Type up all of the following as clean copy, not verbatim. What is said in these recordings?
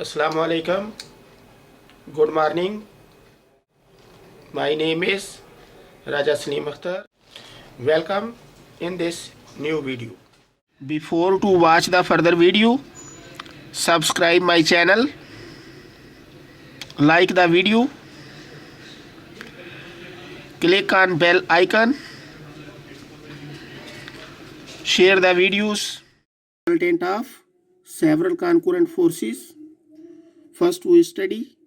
Assalamu alaikum. Good morning. My name is Raja Salim Akhtar. Welcome in this new video. Before to watch the further video, subscribe my channel, like the video, click on bell icon, share the videos. Resultant of several concurrent forces. First we study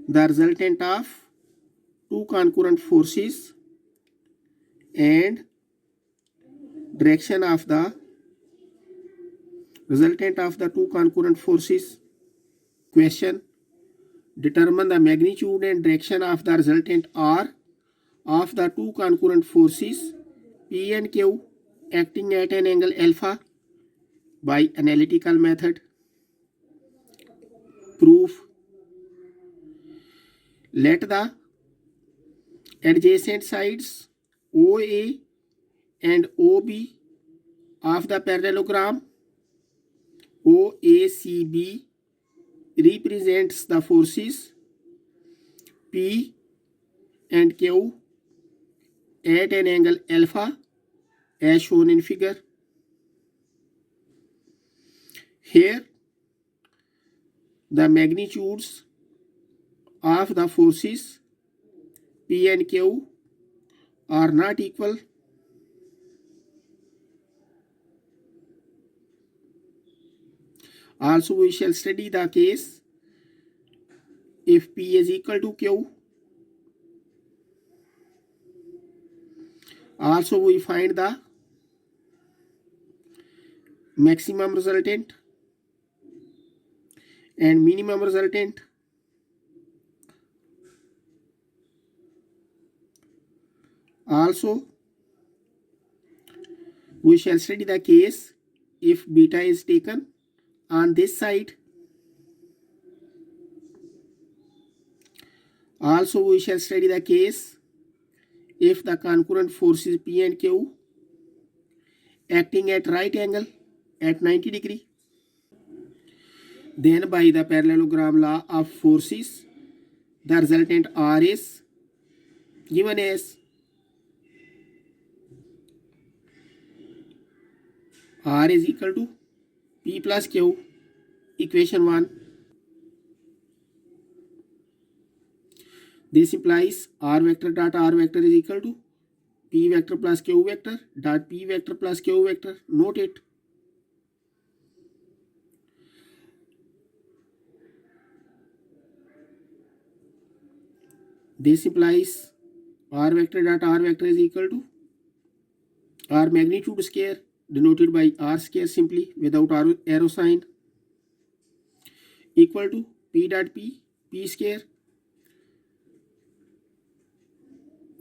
the resultant of two concurrent forces and direction of the resultant of the two concurrent forces. Question: determine the magnitude and direction of the resultant R of the two concurrent forces P and Q acting at an angle alpha by analytical method. Proof: let the adjacent sides OA and OB of the parallelogram OACB represents the forces P and Q at an angle alpha as shown in figure. Here the magnitudes of the forces P and Q are not equal. Also we shall study the case if P is equal to Q. Also we find the maximum resultant and minimum resultant. Also we shall study the case if beta is taken on this side. Also we shall study the case if the concurrent forces P and Q acting at right angle at 90 degree. Then by the parallelogram law of forces, the resultant R is given as R is equal to P plus Q, equation 1. This implies R vector dot R vector is equal to P vector plus Q vector dot P vector plus Q vector. Note it. This implies R vector dot R vector is equal to R magnitude square denoted by R square simply without arrow sign equal to P dot P, P square.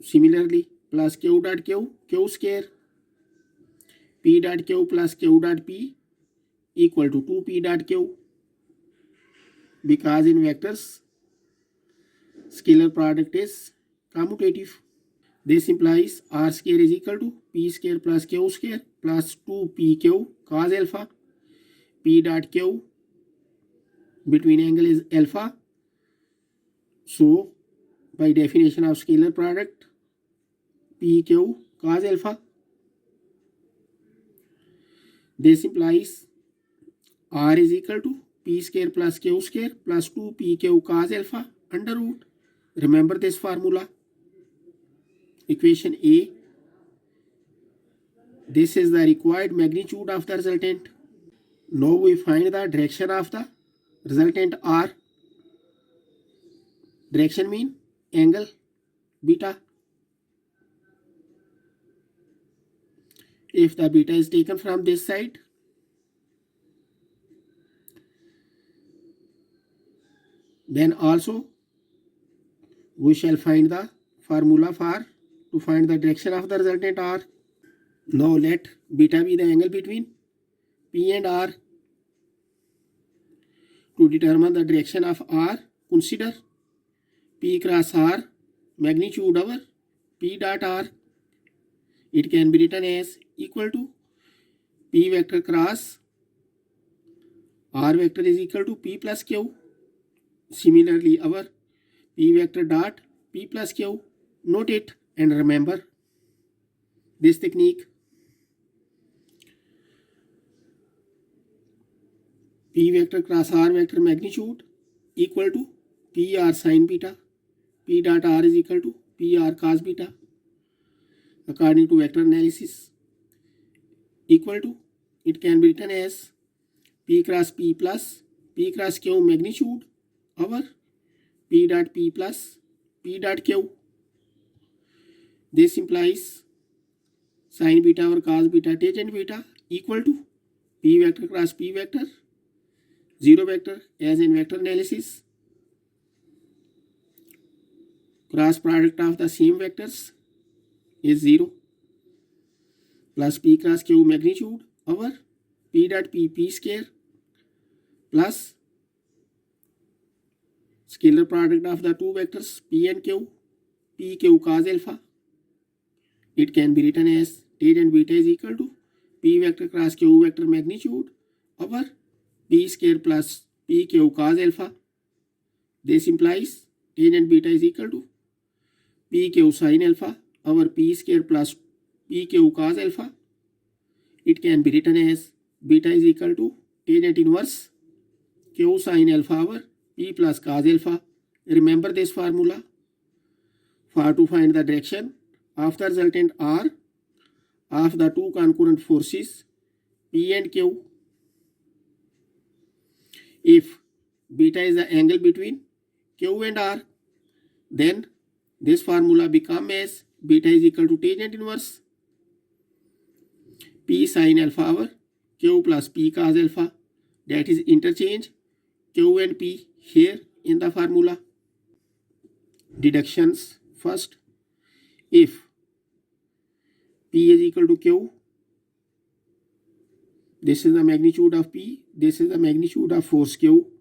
Similarly, plus Q dot Q, Q square. P dot Q plus Q dot P equal to 2P dot Q, because in vectors scalar product is commutative. This implies R square is equal to P square plus Q square plus 2PQ cos alpha. P dot Q between angle is alpha. So by definition of scalar product, PQ cos alpha. This implies R is equal to P square plus Q square plus 2PQ cos alpha under root. Remember this formula. Equation A. This is the required magnitude of the resultant. Now we find the direction of the resultant R. Direction mean angle beta. If the beta is taken from this side, then also we shall find the formula for to find the direction of the resultant R. Now let beta be the angle between P and R. To determine the direction of R, consider P cross R magnitude over P dot R. It can be written as equal to P vector cross R vector is equal to P plus Q. Similarly, our P vector dot P plus Q. Note it and remember this technique. P vector cross R vector magnitude equal to PR sin beta. P dot R is equal to PR cos beta. According to vector analysis, equal to, it can be written as P cross P plus P cross Q magnitude over P dot P plus P dot Q. This implies sin beta or cos beta tangent beta equal to P vector cross P vector, zero vector as in vector analysis. Cross product of the same vectors is 0 plus P cross Q magnitude over P dot P square plus scalar product of the two vectors P and Q, PQ cos alpha. It can be written as tangent beta is equal to P vector cross Q vector magnitude over P square plus PQ cos alpha. This implies tangent beta is equal to PQ sin alpha over P square plus PQ cos alpha. It can be written as beta is equal to tangent inverse Q sin alpha over P plus cos alpha. Remember this formula for to find the direction of the resultant R of the two concurrent forces P and Q. If beta is the angle between Q and R, then this formula becomes as beta is equal to tangent inverse P sin alpha over Q plus P cos alpha. That is interchange Q and P here in the formula. Deductions first. If P is equal to Q, this is the magnitude of P, this is the magnitude of force Q,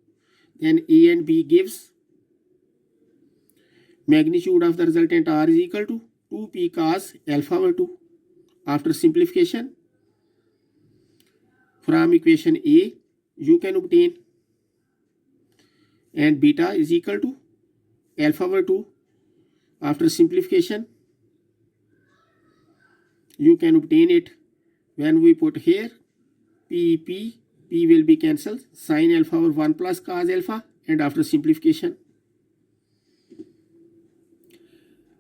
then A and B gives magnitude of the resultant R is equal to 2P cos alpha over 2. After simplification, from equation A, you can obtain and beta is equal to alpha over 2. After simplification, you can obtain it when we put here P will be cancelled, sin alpha over 1 plus cos alpha, and after simplification,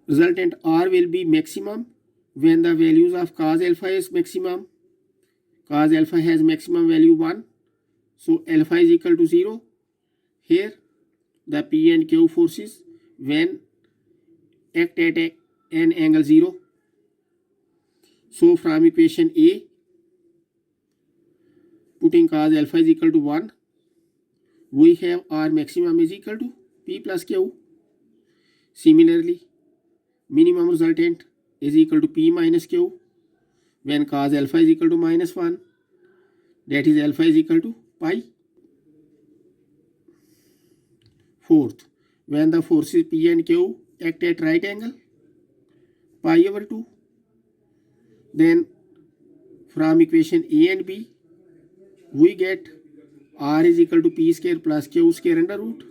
resultant R will be maximum when the values of cos alpha is maximum. Cos alpha has maximum value 1, so alpha is equal to 0. Here the P and Q forces when act at an angle 0. So from equation A, putting cos alpha is equal to 1, we have R maximum is equal to P plus Q. Similarly, minimum resultant is equal to P minus Q when cos alpha is equal to minus 1, that is alpha is equal to pi. Fourth, when the forces P and Q act at right angle, pi over 2. Then from equation A and B, we get R is equal to P square plus Q square under root.